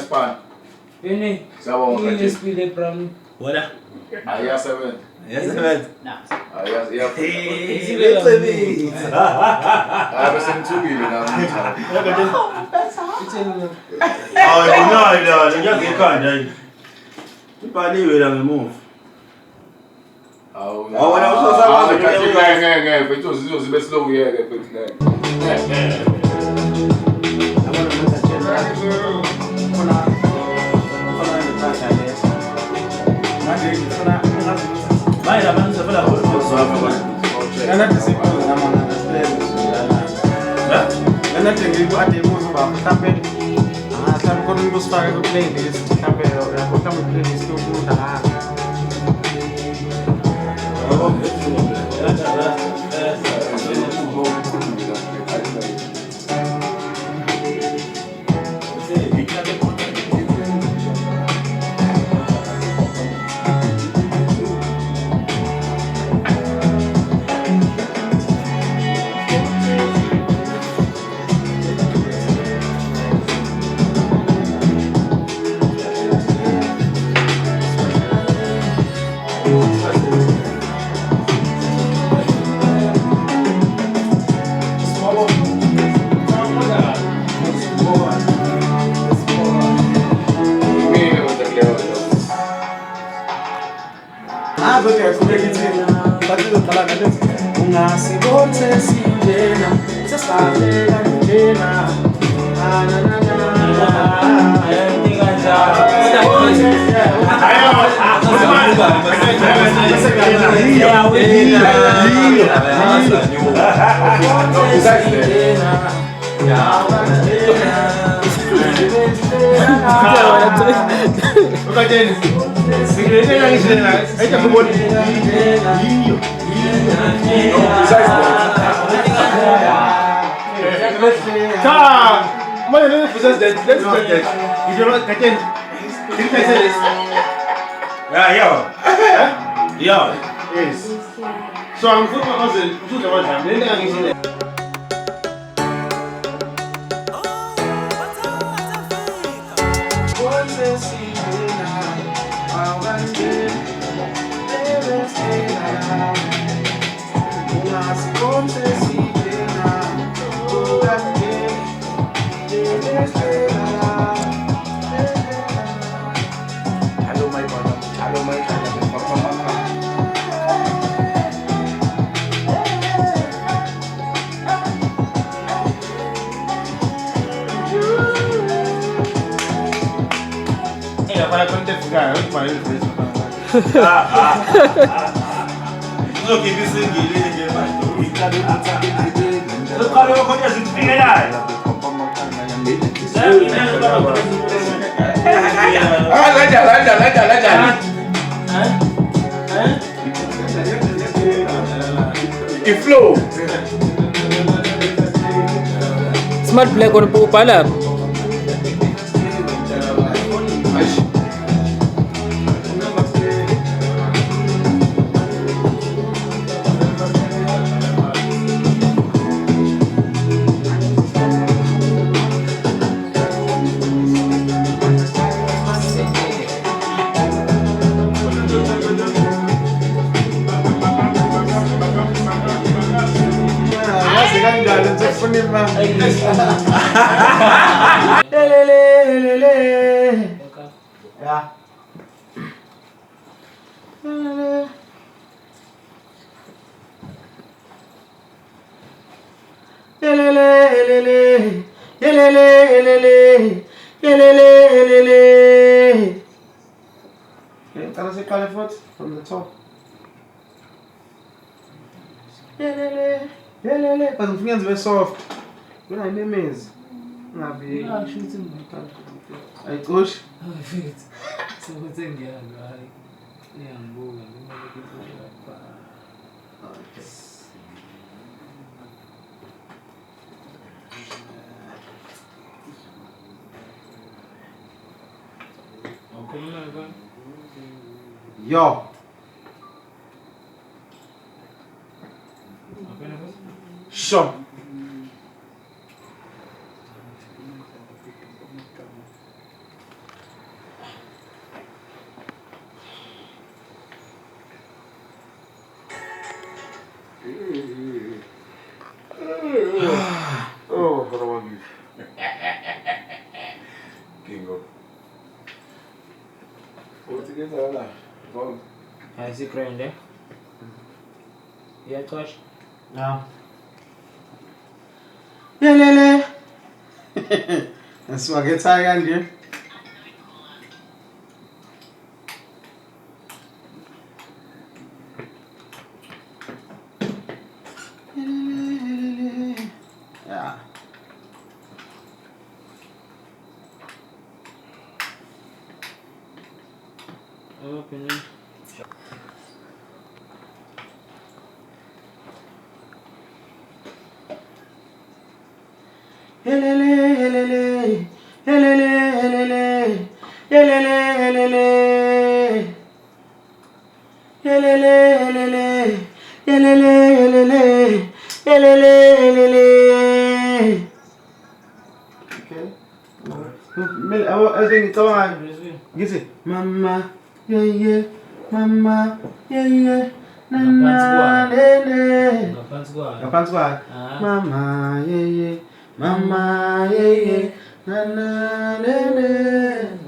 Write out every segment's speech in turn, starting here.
span. Ini. Sawa mo Ini speed from. Wala. Aya 7. Aya 7. Aya. It's a bit. Aya ba 7 billion na mo. Oh, no, just you can't. People anyway that we move. Oh, when I was so Feito os best slow yeah, Vai la mano sopra la Yes. So I'm football cousin. Para quantificar, eu parei de fazer isso. Não que isso ninguém vai. Eu quero eu conheço de pegar. Que flow. Smart play ko po pala. Ya. Can I say California from the top? But the fingers were soft. When I name is, I push. Yo. Sure. Kingo. Uthi kenzakala? Ngibona. Ayisigrand eh? Iyacosha? No. Yelele. Nasiwagetha kanje. Yeah. Open. Yelele, yelele, yelele, yelele, yelele, yelele, yelele, yelele, yelele, yelele, yelele, yelele. Okay. I think it's all Gizi. Mama, yeah, yeah, mama, yeah, yeah, na na, nene. Ngaphansi kwayo. Ngaphansi kwayo. Ah. Mama, yeah, yeah. Mama, yeah, yeah, na na, nene.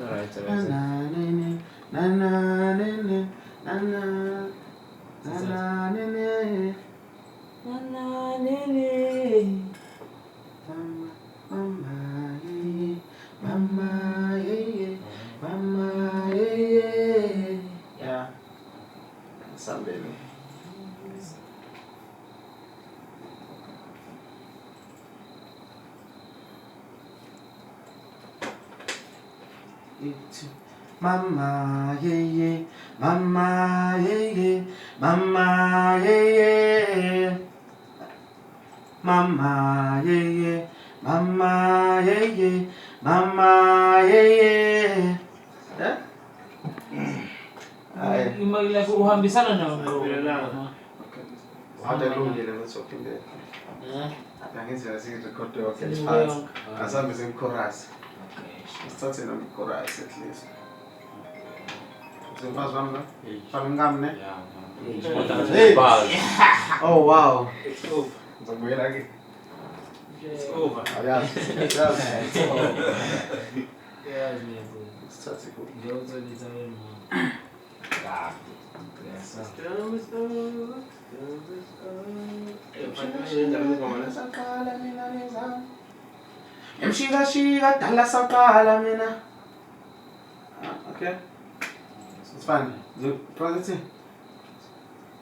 Alright, Na na, nene, na na, nene, na na, na na, nene. Nana nene. Mama, mama, yeah, yeah. Mama, yeah, yeah. Mama, yeah, yeah. Yeah. Something. Mama, yeah, yeah. Mama, yeah, yeah. Mama, yeah, yeah. Mama, yeah, yeah. Mama, yeah, yeah. Mama, yeah, yeah. Yeah? Like uhambisana na Hata lungile ngisokinde. Ngizela sirecord okay phansi. Asambe semchorus. Sithathe no chorus at least. Semfazwe wami no? Fami ngami ne? Hey. Oh wow. It's over. Ngizokubuyela ke. It's over. Ayazi. Yeah, yeah. Sithathe ku. Ngiyozo litayini. Emshika shika dala saqala mina. Okay. It's fine. Close it.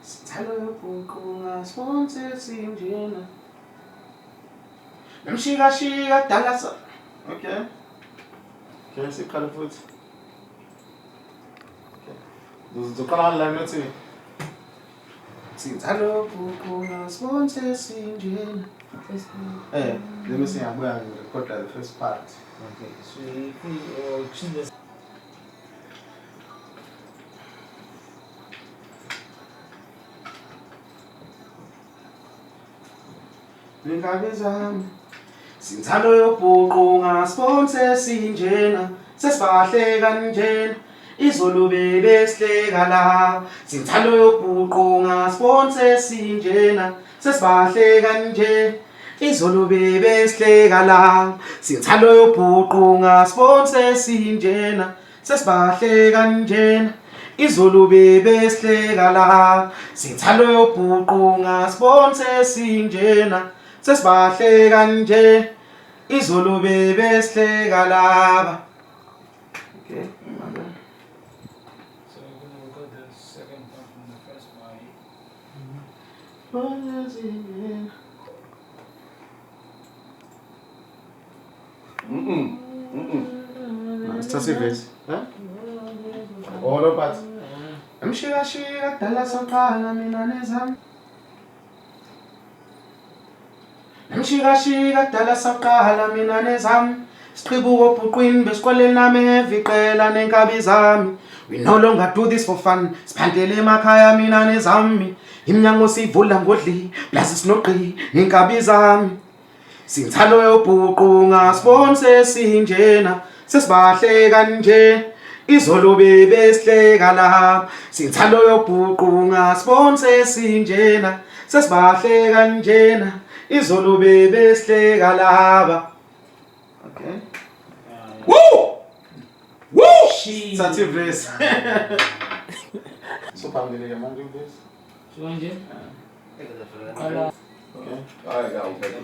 Sithalo yobuqunga sponsor sinjena. Emshika shika dala sa. Okay. Okay, siqala futhi. Zoqala la nathi. Sithalo yobuqunga sponsor sinjena. Let me see, I'm going to record the first part. Okay, so if we change this. Ngingabe zami sithalo yobuqunga sponsor sinjena sesibahle kanjena izolo bebesihleka la sithalo yobuqunga sponsor sinjena sesibahle kanje izolo bebesihleka la sithalo yobuqunga sponsor sinjena sesibahle kanjena izolo bebesihleka la sithalo yobuqunga sponsor sinjena sesibahle kanje izolo bebesihleka laba. Okay, remember. So we're gonna record the second part from the first part. Start the verse. Huh? All the parts. Emshika shika dala saqala mina nezami. Emshika shika dala saqala mina nezami. Siqhibuka obhuqwini besikoleni nami eviqela nenkabi zami. We no longer do this for fun. Siphandele emakhaya mina nezami. Iminyango sivula ngodli, plus sinogqi nenkabi zami. Sithalo yobhuqunga sponsor sinjena sesibahle kanje izolo bebesihleka la sithalo yobhuqunga sponsor sinjena sesibahle kanjena izolo bebesihleka laba. Okay. Woo! Sathi verse. So phambili manje verse. Manje. Okay. Hayi ngawuphethe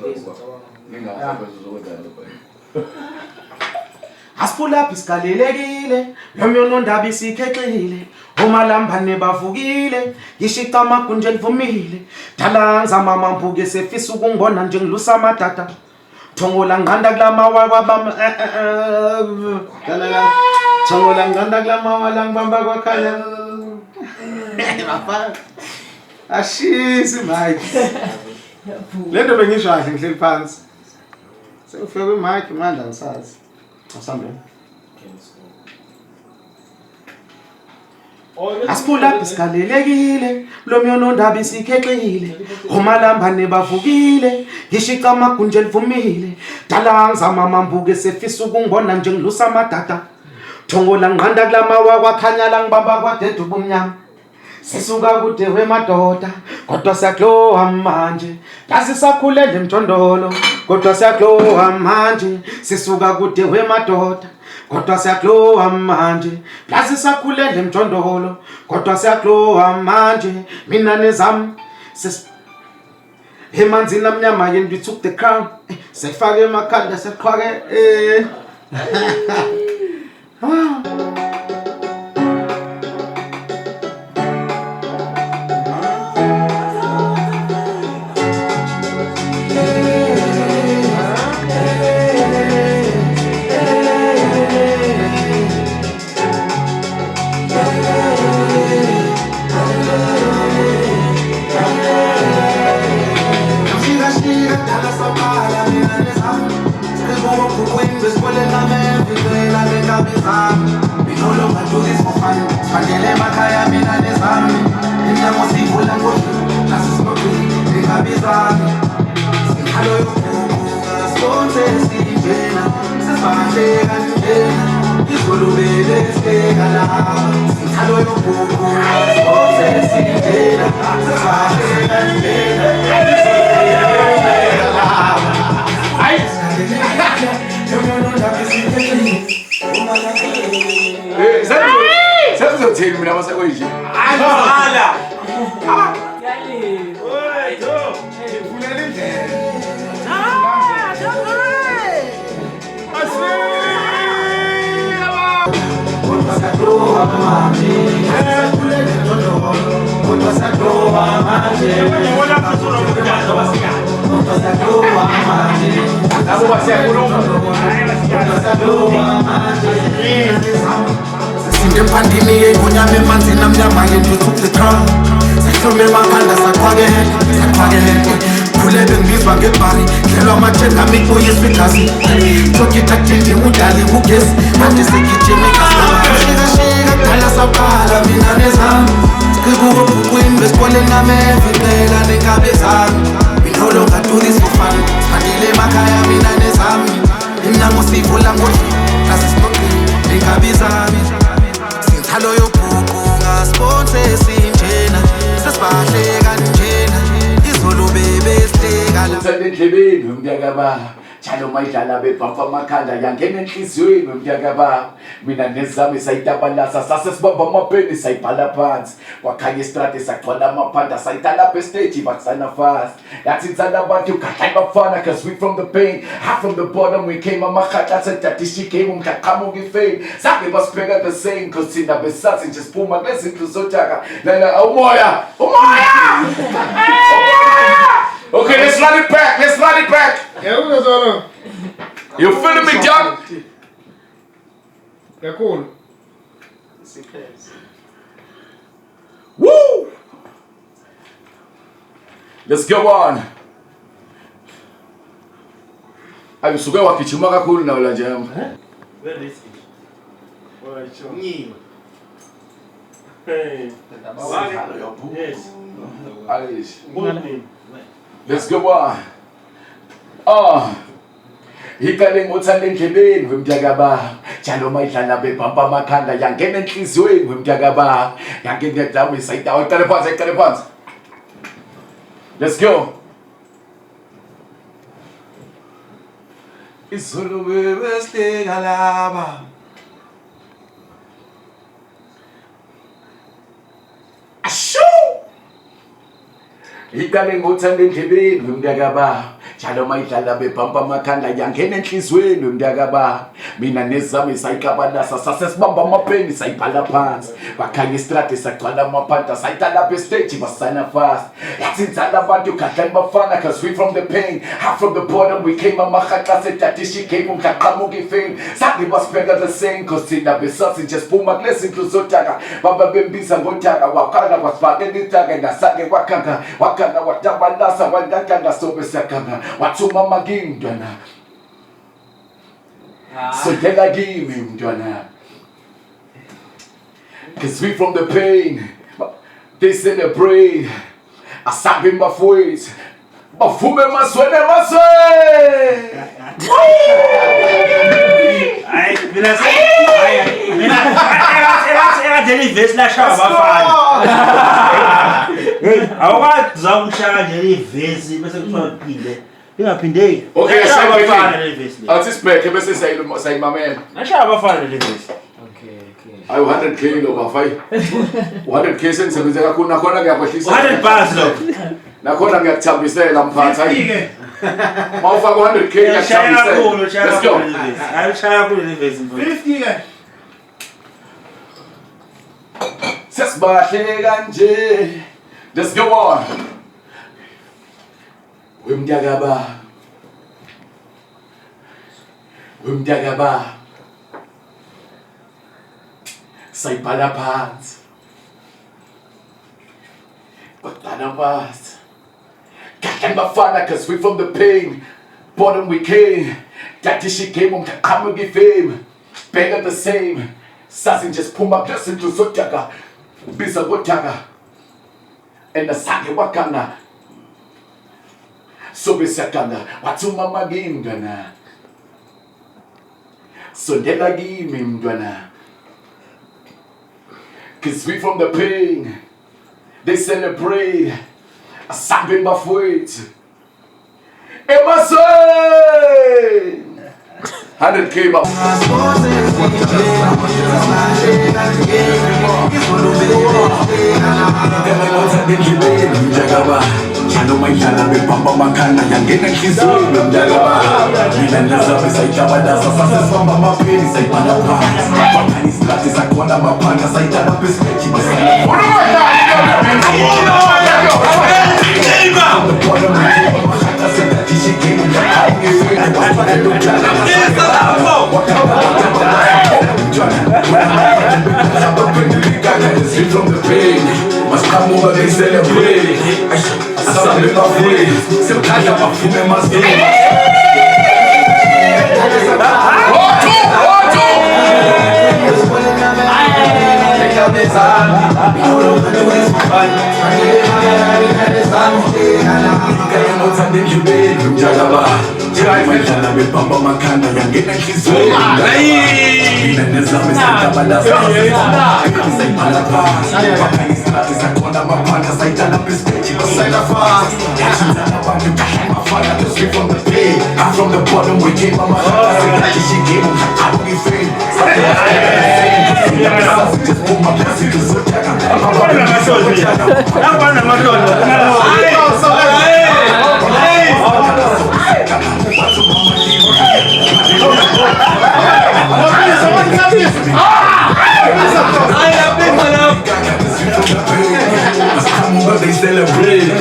Asiphula isigalelekile nomyono ndaba isikhexile omalambane bavukile yishiqa amagunje livumile dalanza mama mbuke sefisa ukungona nje ngilusa amadada thongola ngqanda kulamawa kwabama thongola ngqanda kulamawa la ngibamba kwakhanya bafana ashisi mike lento bengisho kahle ngihleli phansi sekufika kwimike manje angisazi asambe Asiphula isigalelekile lomyono ndaba isikhexile omalambane bavukile ngishiqa amagunje livumile dalanza mama mbuke sefisa ukungona nje ngilusa amadada thongola ngqanda kulamawa kwakhanya la ngibamba kwadede ubumnyama sisuka kude wemadoda kodwa siyaklowa manje lasisakhulele emjondolo kodwa siyaklowa manje sisuka kude wemadoda kodwa siyaklowa manje lasisakhulele emjondolo kodwa siyaklowa manje mina nezami emanzini amnyama yenu we took the crown sefake emakhanda seqhwake Sengizothini mina mase kuyije. Ayala. Yali. Oi, do. Vulela indlela. Empandini yegunya memanzi namnyama yenu took the crown sehlume emakhanda saqhwake khulebe ngibizwa ngebhari dlelwa amathenga mikuyiswa igazi tokita kuthinti udali ugesi manje segijima shika kudala saqala mina nezami siqibuka obhuqwini besikoleni nami eviqela nenkabe zami we no longer do this for fun siphandile emakhaya mina nezami iminyango sivula ngodli nasisinoqini nenkabe zami Halo yo buku ngasponse sinjena sesibahle kanjena izolo bebe sihleka la Endlebeni umntakaba njalo mayidlala bebhampa amakhanda yangena enhliziyweni umntakaba mina nezami sayitabalasa sasesibamba amapeni sayibhala phansi kwakhanya istrate sagcwala amaphanda sayitala up stage bakusana fast yathi insana abantu gadla bafana cause we from the pain half from the bottom we came amakhata said that she came umdaqhamuka ifame sabe basibheka the same cause thina besathi nje siphuma kulezindlu zotaka lana umoya Okay, let's run it back. Yeah, who was on? You feeling me, John? Yeah, cool. Woo! Let's go on. Ayusuke wakichuma kakhulu nawe la jam. Where is it? Where is it? Hey. Yes. Alice. Good name. Let's go on. Ikale ngothanda endlebeni wemntakaba njalo mayidlala bebhampa amakhanda yangena enhliziyweni wemntakaba yangena edami sayitawa iqale phansi. Let's go. Izolo bebe sihleka laba Iqale ngothanda endlebeni wemntakaba njalo mayidlala bebhampa amakhanda yangena enhlizweni wemntakaba mina nezami sayikabalasa sasesibamba amapeni sayibhala phansi bakhanya istrate sagcwala amaphanta sayita lapha estage basana fast yathintana abantu gadlani bafana cause we from the pain half from the bottom we came amahaxa sedadishi game umhlaqamuka ifame sange basibheka the same cause thina besazi nje siphuma kulezi ndlu zodaka baba bembiza ngotaka wakhala wasifakela itaka ngasange wakhanga wakhala watabalasa wangakanga sobe sakanga wathuma amagimi mntwana sondela kimi mntwana cause we from the pain they celebrate asabe bafowethu bavume emasweni Hayi mina engadeli ivesi lashaya abafana. Awukwazi ukushaya nje ivesi bese kuthiwa kuphinde. Ingaphindeki. okay abafana shaya le vesi le. athi sibheke bese sayimamela Nashaya abafana le vesi. ayi 100k lo bafai 100k sengisebenze kakhulu nakhona ngiyakwehlisa 100 bars lo. nakhona ngiyakuthambisela mphathi hayi mawufaka 100k Shaya kakhulu, ngiyakuthambisela shaya let's go kakhulu le vesi. Hayi shaya kakhulu le vesi mfowethu. 50 ke. sesibahle kanje let's go on wemntakaba sayibhala phansi badlala phansi gadlani bafana cause we from the pain bottom we came daddy she came umhlaqamuka ifame bega the same sazi nje siphuma kulezi ndlu zodaka biza ngotaka and asange wakanga sobe sakanga wathuma amagimi mntwana sondela kimi mntwana cause we from the pain they celebrate asabe bafowethu emasweni 100k ba njalo mayidlala bebamba amakhanda yangena enhlizweni mntakaba mina nezami sayitabalasa sasesibamba amapheni sayibhala phansi bakhanya isikhathi sakhona amaphanda sayidala pheseji from the pain, must come over they celebrate. I saw them afraid, still catch up a few members. Mayidlala bebamba amakhanda yangena enhlizweni mina nezami sayitabalasa sayibhala phansi bakhanya isikhathi sakhona amaphanda sayidlala pheseji basayila fast yashintana abantu bafana the street from the pain I'm from the bottom we came amakhanda sayidlala ishigame umhlaqamuka ifame siphuma kulezi ndlu zodaka they celebrate.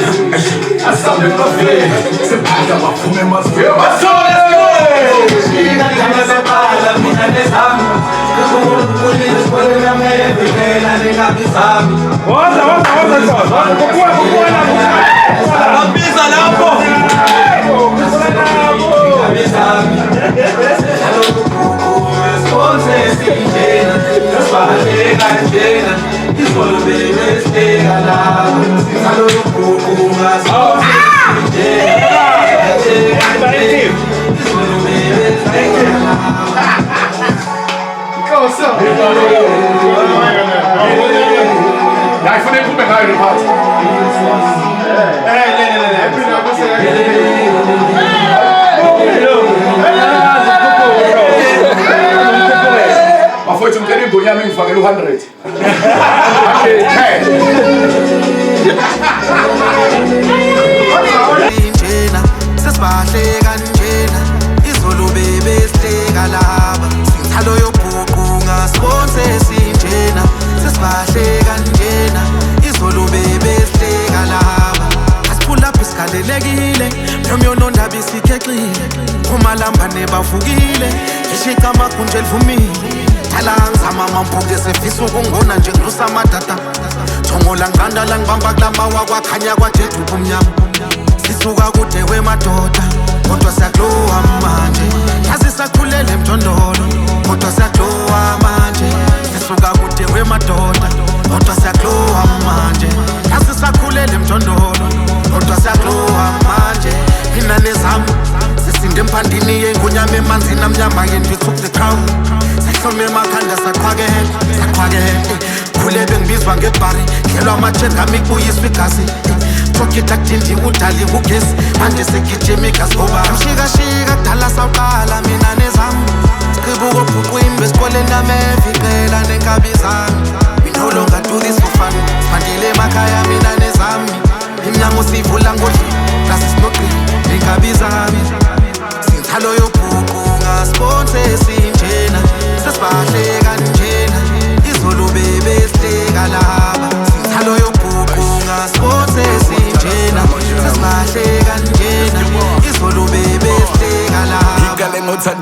I saw them afraid. Sometimes I'm a fool in my spirit. My soul is Mafowethu ngicela imboni yami ngifakele u100. Okay, 10. sesibahle kanjena izolo bebesihleka laba sinthalo yobhuqu ngasibona sesinjena sesibahle kanjena izolo bebesihleka laba asiphula lapho isigalelekile nomyono ndaba isikhexile umalamba nebavukile ngishiqa amagunje elivumile thala ngizama mambuke sefisa ukungona nje nglusamadada jongola ngqandala ngibamba kulamba wakwakhanya kwajethu kumnyama sisuka kude wemadoda kodwa siyaglowa manje yazi sakhulele emjondolo kodwa siyaglowa manje sisuka kude wemadoda kodwa siyaglowa manje yazi sakhulele emjondolo kodwa siyaglowa manje inane zami sisinde emphandini yengunyama emanzini amnyama yethu we took the crown sahlome emakhanda saqhwakehela khule bengibizwa ngebhari ngelwa amatshenga amikbuyiswa igazi Tokita kutindi udali ugesi manje segijima igazi ngoba mshikashika kudala sawuqala mina nezami siqibuka obhuqwini besikoleni nami evikela nenkabi zami we no longer do this for fun siphandile emakhaya mina nezami iminyango sivula ngodlini klasi sinogqini nenkabi zami sinthalo yobhuqu ngasibonse